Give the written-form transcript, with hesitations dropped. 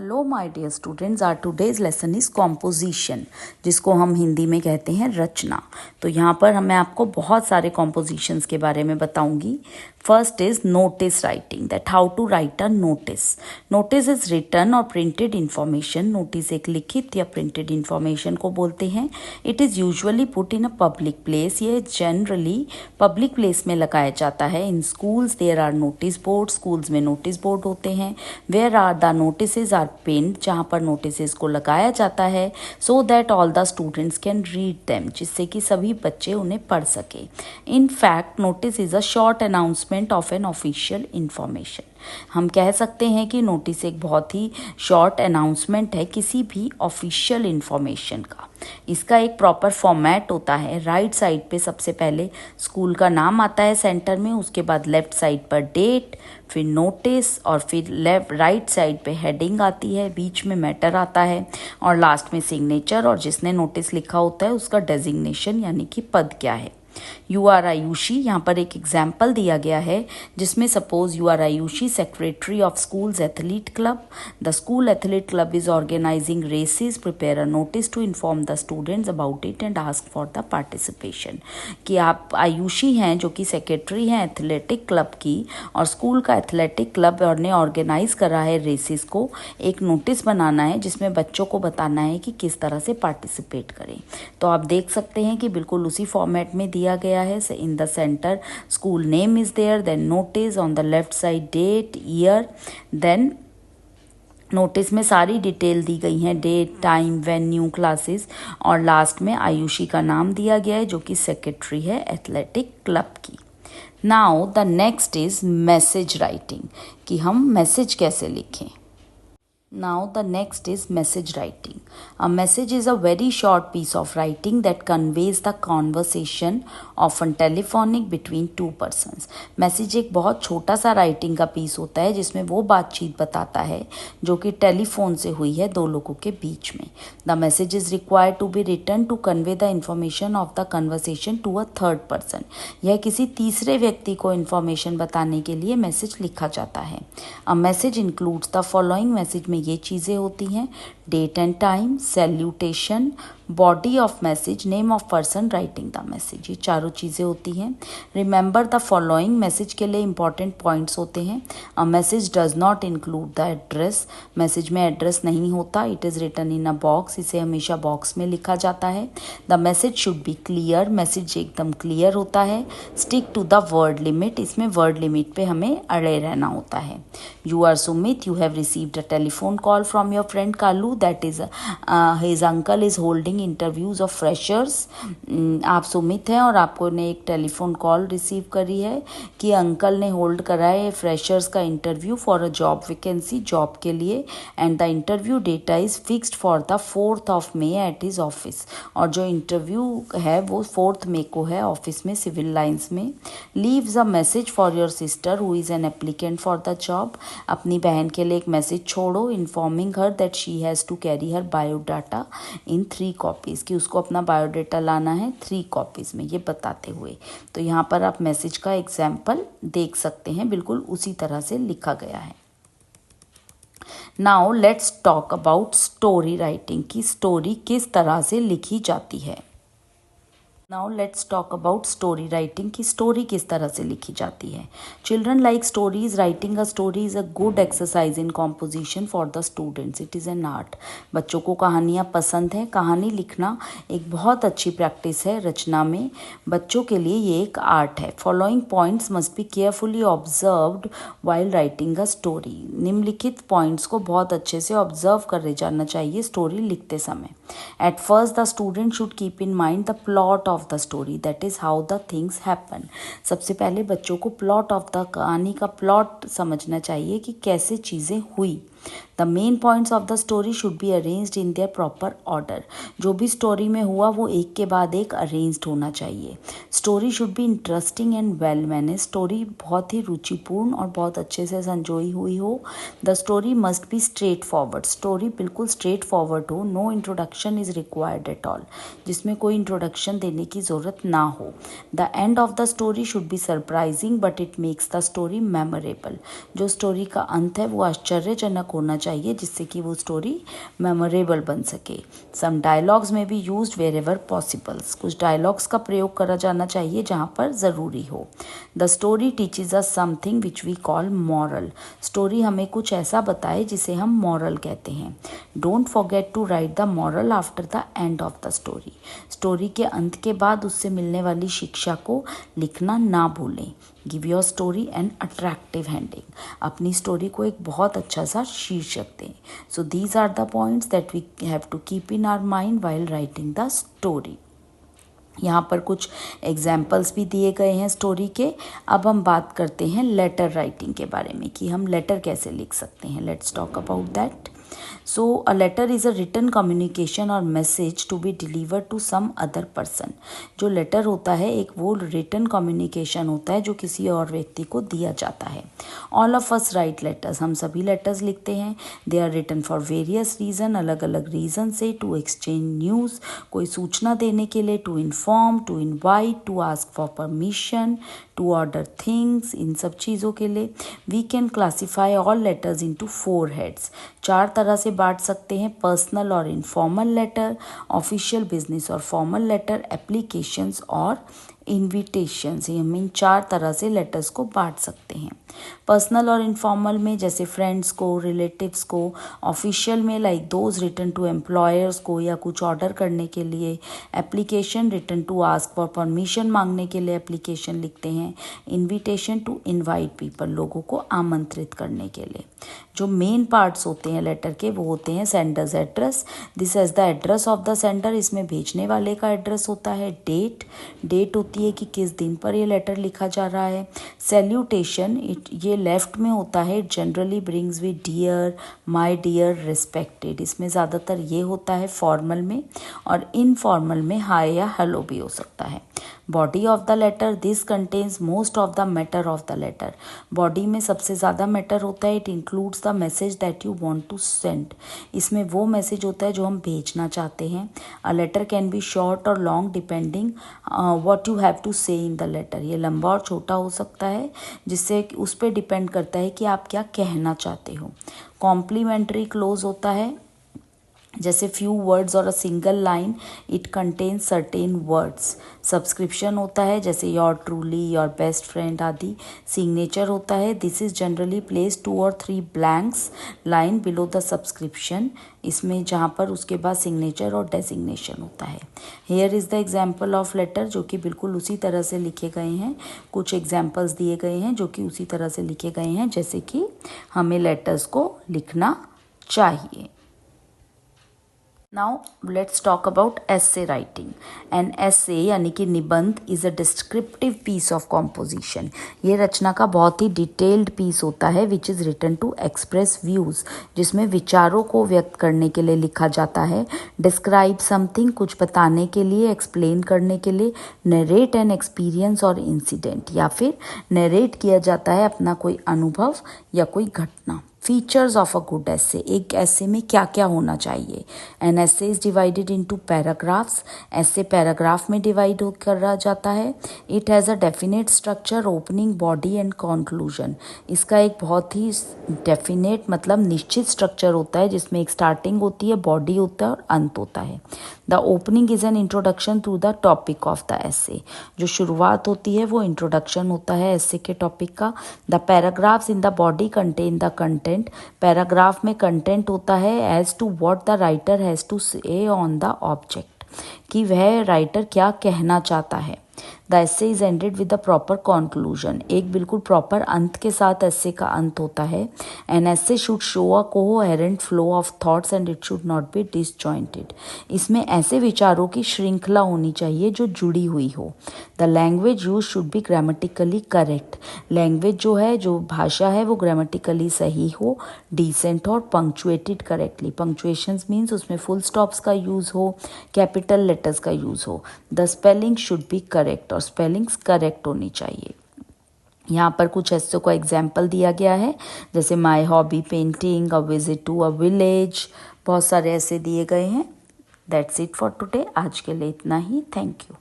Hello my dear students, our today's lesson is composition, जिसको हम हिंदी में कहते हैं रचना। तो यहाँ पर मैं आपको बहुत सारे कॉम्पोजिशंस के बारे में बताऊंगी। First is notice writing, that how to write a notice. Notice is written or printed information. Notice एक लिखित या प्रिंटेड इन्फॉर्मेशन को बोलते हैं। It is usually put in a public place. ये जनरली पब्लिक प्लेस में लगाया जाता है। In schools there are notice board, schools में नोटिस बोर्ड होते हैं। Where are the notice are pinned, जहाँ पर नोटिस को लगाया जाता है, so that all the students can read them, जिससे कि सभी बच्चे उन्हें पढ़ सके। In fact notice is a short announcement of an official information. हम कह सकते हैं कि नोटिस एक बहुत ही शॉर्ट अनाउंसमेंट है किसी भी ऑफिशियल इंफॉर्मेशन का। इसका एक प्रॉपर फॉर्मेट होता है। राइट साइड पे सबसे पहले स्कूल का नाम आता है सेंटर में, उसके बाद लेफ्ट साइड पर डेट, फिर नोटिस, और फिर लेफ्ट राइट साइड पे हेडिंग आती है, बीच में मैटर आता है, और लास्ट में सिग्नेचर और जिसने नोटिस लिखा होता है उसका डेजिग्नेशन यानी कि पद क्या है। यू आर आयुषी, यहाँ पर एक एग्जाम्पल दिया गया है जिसमें suppose you are Ayushi secretary of school's athlete club. The school athlete club is organising races, prepare a notice to inform the students about it and ask for the participation. कि आप आयुषी हैं जो कि सेक्रेटरी हैं एथलेटिक क्लब की, और school का athletic club ने ऑर्गेनाइज करा है रेसेस को। एक नोटिस बनाना है जिसमें बच्चों को बताना है कि किस तरह से पार्टिसिपेट करें। तो आप देख सकते हैं कि बिल्कुल उसी फॉर्मेट में दिया गया है। In the centre school name is there, then notice, on the left side date, year, then notice में सारी डिटेल दी गई हैं, डेट, टाइम, वेन्यू, क्लासेस, और लास्ट में आयुषी का नाम दिया गया है जो कि सेक्रेटरी है एथलेटिक क्लब की। Now the next is message writing, कि हम मैसेज कैसे लिखें। Now the next is message writing. A message is a very short piece of writing that conveys the conversation, often telephonic, between two persons. Message एक बहुत छोटा सा writing का piece होता है जिसमें वो बातचीत बताता है जो कि टेलीफोन से हुई है दो लोगों के बीच में। The message is required to be written to convey the information of the conversation to a third person. यह किसी तीसरे व्यक्ति को इन्फॉर्मेशन बताने के लिए मैसेज लिखा जाता है। A message includes the following, message में ये चीज़ें होती हैं: date and time, salutation, body of message, name of person writing the message, ये चारों चीज़ें होती हैं। रिमेंबर द फॉलोइंग, मैसेज के लिए इंपॉर्टेंट पॉइंट्स होते हैं। A message does not include the address, message में एड्रेस नहीं होता। It is written in a box, इसे हमेशा बॉक्स में लिखा जाता है। The message should be clear, message एकदम क्लियर होता है। Stick to the word limit, इसमें वर्ड लिमिट पे हमें अड़े रहना होता है। You are Sumit, you have received a telephone call from your friend Kalu, that is his uncle is holding interviews of freshers. आप सुमित हैं और आपको ने एक टेलीफोन कॉल रिसीव करी है कि अंकल ने होल्ड करा है फ्रेशर्स का interview for a job vacancy, job के लिए, and the interview data is fixed for the 4th May at his office. और जो इंटरव्यू है वो 4 May को है ऑफिस में, सिविल लाइंस में। Leaves a message for your sister who is an applicant for the job, अपनी बहन के लिए एक मैसेज छोड़ो, informing her that she has to carry her biodata in 3 copies, कि उसको अपना बायोडाटा लाना है 3 कॉपीज़ में, ये बताते हुए। तो यहाँ पर आप मैसेज का एग्जाम्पल देख सकते हैं, बिल्कुल उसी तरह से लिखा गया है। Now let's talk about story writing, की स्टोरी किस तरह से लिखी जाती है। Now let's talk about story writing, की स्टोरी किस तरह से लिखी जाती है। Children like stories, writing a story is a good exercise in composition for the students, it is an art. बच्चों को कहानियाँ पसंद है, कहानी लिखना एक बहुत अच्छी प्रैक्टिस है रचना में, बच्चों के लिए ये एक आर्ट है। Following points must be carefully observed while writing a story, निम्नलिखित पॉइंट्स को बहुत अच्छे से ऑब्जर्व कर जाना चाहिए स्टोरी लिखते समय। At first the student should keep in mind the plot of the story, that is how the things happen. सबसे पहले बच्चों को प्लॉट ऑफ द, कहानी का प्लॉट समझना चाहिए कि कैसे चीज़ें हुई। The main points of the story should be arranged in their proper order, जो भी स्टोरी में हुआ वो एक के बाद एक अरेंज्ड होना चाहिए। Story should be interesting and well manage, story बहुत ही रुचिपूर्ण और बहुत अच्छे से संजोई हुई हो। The story must be straightforward, story बिल्कुल स्ट्रेट फॉरवर्ड हो। No introduction is required at all, जिसमें कोई इंट्रोडक्शन देने की ज़रूरत ना हो। The end of the story should be surprising but it makes the story memorable, जो स्टोरी का अंत है वो आश्चर्यजनक रोचक होना चाहिए जिससे कि वो स्टोरी मेमोरेबल बन सके। Some dialogues may be used wherever possibles, कुछ डायलॉग्स का प्रयोग करा जाना चाहिए जहाँ पर ज़रूरी हो। The story teaches us something which we call moral, story हमें कुछ ऐसा बताए जिसे हम मॉरल कहते हैं। Don't forget to write the moral after the end of the story, story के अंत के बाद उससे मिलने वाली शिक्षा को लिखना ना भूलें। Give your story an attractive heading, अपनी स्टोरी को एक बहुत अच्छा सा शीर्षक दें। So these are the points that we have to keep in our mind while writing the story. यहाँ पर कुछ एग्जाम्पल्स भी दिए गए हैं स्टोरी के। अब हम बात करते हैं लेटर राइटिंग के बारे में कि हम लेटर कैसे लिख सकते हैं। Let's talk about that. So a letter is a written communication और message to be deliver to some other person. जो लेटर होता है एक वो रिटन कम्युनिकेशन होता है जो किसी और व्यक्ति को दिया जाता है। All of us write letters, हम सभी लेटर्स लिखते हैं। They are written for various reason, अलग अलग रीज़न से। टू एक्सचेंज न्यूज़, कोई सूचना देने के लिए। To inform, to invite, to ask for permission, to order things, इन सब चीज़ों के लिए। We can classify all letters into 4 heads, 4 तरह से बांट सकते हैं। पर्सनल और इनफॉर्मल लेटर, ऑफिशियल, बिजनेस और फॉर्मल लेटर, एप्लीकेशंस और इन्विटेशंस। हम इन 4 तरह से लेटर्स को बांट सकते हैं। पर्सनल और इनफॉर्मल में जैसे फ्रेंड्स को, रिलेटिव्स को। ऑफिशियल में like those written to employers को या कुछ ऑर्डर करने के लिए। Application written to ask for permission, मांगने के लिए एप्लीकेशन लिखते हैं। इन्विटेशन टू इनवाइट पीपल, लोगों को आमंत्रित करने के लिए। जो मेन पार्ट्स होते हैं लेटर के वो होते हैं sender's address, this is the address of the sender, इसमें भेजने वाले का एड्रेस होता है। डेट, डेट होती है कि किस दिन पर ये लेटर लिखा जा रहा है। सैल्यूटेशन, ये लेफ्ट में होता है। It generally brings with dear, my dear, respected, इसमें ज़्यादातर ये होता है फॉर्मल में। और इनफॉर्मल में हाय या हेलो भी हो सकता है। Body of the letter, this contains most of the matter of the letter, body में सबसे ज़्यादा मैटर होता है। It includes the message that you want to send, इसमें वो मैसेज होता है जो हम भेजना चाहते हैं। A letter can be short और long depending what you have to say in the letter, ये लंबा और छोटा हो सकता है जिससे उस पर डिपेंड करता है कि आप क्या कहना चाहते हो। कॉम्प्लीमेंट्री क्लोज होता है जैसे फ्यू वर्ड्स और a single line, it contains certain words. Subscription होता है जैसे your truly, your best friend आदि। सिग्नेचर होता है, this is generally place 2 or 3 blanks line below the subscription, इसमें जहाँ पर उसके बाद सिग्नेचर और डेजिग्नेशन होता है। Here is the example of letter, जो कि बिल्कुल उसी तरह से लिखे गए हैं। कुछ एग्जाम्पल्स दिए गए हैं जो कि उसी तरह से लिखे गए हैं जैसे कि हमें लेटर्स को लिखना चाहिए। Now let's talk about essay writing. An essay यानी कि निबंध is a descriptive piece of composition. ये रचना का बहुत ही डिटेल्ड पीस होता है which is written to express views, जिसमें विचारों को व्यक्त करने के लिए लिखा जाता है। Describe something, कुछ बताने के लिए, explain करने के लिए। Narrate an experience और incident, या फिर narrate किया जाता है अपना कोई अनुभव या कोई घटना। फीचर्स ऑफ अ गुड एसे, एक ऐसे में क्या क्या होना चाहिए। An essay is divided into paragraphs, ऐसे पैराग्राफ में डिवाइड करा जाता है। It has a definite structure, opening, body and conclusion, इसका एक बहुत ही डेफिनेट मतलब निश्चित स्ट्रक्चर होता है जिसमें एक स्टार्टिंग होती है, बॉडी होता है और अंत होता है। The opening is an introduction to the topic of the essay, जो शुरुआत होती है वो इंट्रोडक्शन होता है एसे के टॉपिक का। The paragraphs in the body contain the content, paragraph में कंटेंट होता है as to what the writer has to say on the object, कि वह राइटर क्या कहना चाहता है। The essay is ended with the proper conclusion, एक बिल्कुल प्रॉपर अंत के साथ एसे का अंत होता है। An essay should show a coherent flow of thoughts and it should not be disjointed, इसमें ऐसे विचारों की श्रृंखला होनी चाहिए जो जुड़ी हुई हो। The language use should be grammatically correct, language जो है, जो भाषा है वो ग्रामेटिकली सही हो, डिसेंट और पंक्चुएटेड करेक्टली, पंक्चुएशंस मीन्स उसमें फुल स्टॉप्स का यूज़ हो, कैपिटल लेटर्स का यूज़ हो। The spelling should be correct, और स्पेलिंग्स करेक्ट होनी चाहिए। यहाँ पर कुछ ऐसे को एग्जाम्पल दिया गया है जैसे my hobby painting, a visit to a village, बहुत सारे ऐसे दिए गए हैं। दैट्स इट फॉर टुडे, आज के लिए इतना ही। Thank you.